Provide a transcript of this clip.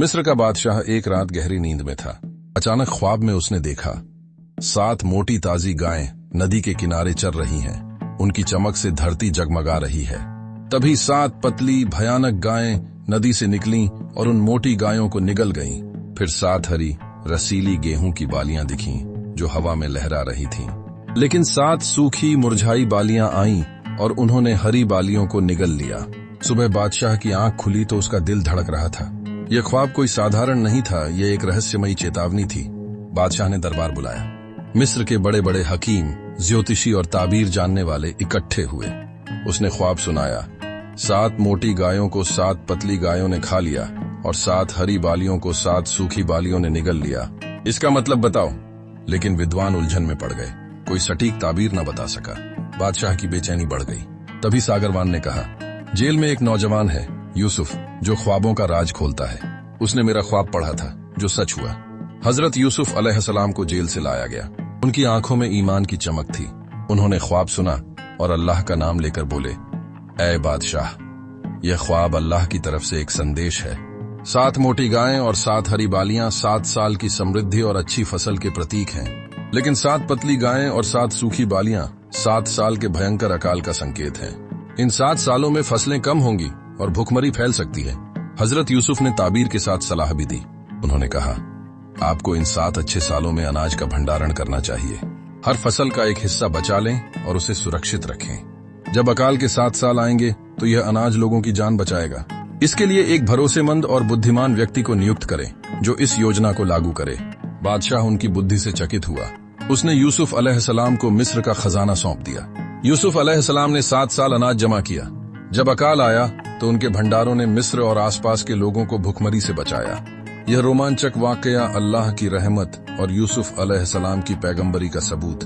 मिस्र का बादशाह एक रात गहरी नींद में था। अचानक ख्वाब में उसने देखा 7 मोटी ताजी गायें नदी के किनारे चर रही हैं। उनकी चमक से धरती जगमगा रही है। तभी 7 पतली भयानक गायें नदी से निकलीं और उन मोटी गायों को निगल गईं। फिर 7 हरी रसीली गेहूं की बालियां दिखीं जो हवा में लहरा रही थीं। लेकिन 7 सूखी मुरझाई बालियां आईं और उन्होंने हरी बालियों को निगल लिया। सुबह बादशाह की आंख खुली तो उसका दिल धड़क रहा था। यह ख्वाब कोई साधारण नहीं था, यह एक रहस्यमयी चेतावनी थी। बादशाह ने दरबार बुलाया। मिस्र के बड़े बड़े हकीम, ज्योतिषी और ताबीर जानने वाले इकट्ठे हुए। उसने ख्वाब सुनाया। 7 मोटी गायों को 7 पतली गायों ने खा लिया और 7 हरी बालियों को 7 सूखी बालियों ने निगल लिया। इसका मतलब बताओ। लेकिन विद्वान उलझन में पड़ गए। कोई सटीक ताबीर न बता सका। बादशाह की बेचैनी बढ़ गई। तभी सागरवान ने कहा, जेल में एक नौजवान है यूसुफ, जो ख्वाबों का राज खोलता है। उसने मेरा ख्वाब पढ़ा था जो सच हुआ। हजरत यूसुफ अलैहिस्सलाम को जेल से लाया गया। उनकी आंखों में ईमान की चमक थी। उन्होंने ख्वाब सुना और अल्लाह का नाम लेकर बोले, ऐ बादशाह, यह ख्वाब अल्लाह की तरफ से एक संदेश है। 7 मोटी गायें और 7 हरी बालियां 7 साल की समृद्धि और अच्छी फसल के प्रतीक हैं। लेकिन 7 पतली गायें और 7 सूखी बालियां 7 साल के भयंकर अकाल का संकेत हैं। इन 7 सालों में फसलें कम होंगी और भुखमरी फैल सकती है। हजरत यूसुफ ने ताबीर के साथ सलाह भी दी। उन्होंने कहा, आपको इन 7 अच्छे सालों में अनाज का भंडारण करना चाहिए। हर फसल का एक हिस्सा बचा लें और उसे सुरक्षित रखें। जब अकाल के 7 साल आएंगे तो यह अनाज लोगों की जान बचाएगा। इसके लिए एक भरोसेमंद और बुद्धिमान व्यक्ति को नियुक्त करें जो इस योजना को लागू करे। बादशाह उनकी बुद्धि से चकित हुआ। उसने यूसुफ अलैहिस्सलाम को मिस्र का खजाना सौंप दिया। यूसुफ अलैहिस्सलाम ने 7 साल अनाज जमा किया। जब अकाल आया तो उनके भंडारों ने मिस्र और आसपास के लोगों को भुखमरी से बचाया। यह रोमांचक वाकया अल्लाह की रहमत और यूसुफ अलैहिस्सलाम की पैगंबरी का सबूत